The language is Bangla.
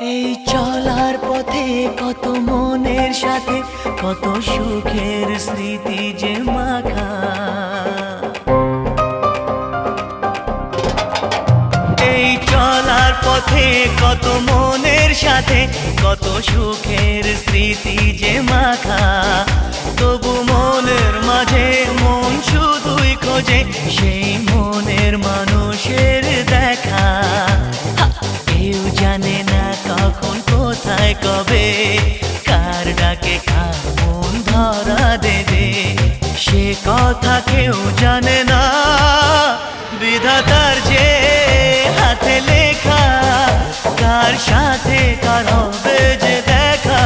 এই চলার পথে কত মনের সাথে কত সুখের স্মৃতি যে মাখা। এই চলার পথে কত মনের সাথে কত সুখের স্মৃতি যে মাখা। তবু মনের মাঝে মন শুধুই খোঁজে সেই মনের মানুষের দেখা। কেউ জানে না কখন কোথায় কবে কার ডাকে কার মন ধরা দেবে, সে কথা কেউ জানে না। বিধাতার যে হাতে লেখা কার সাথে কার হবে যে দেখা।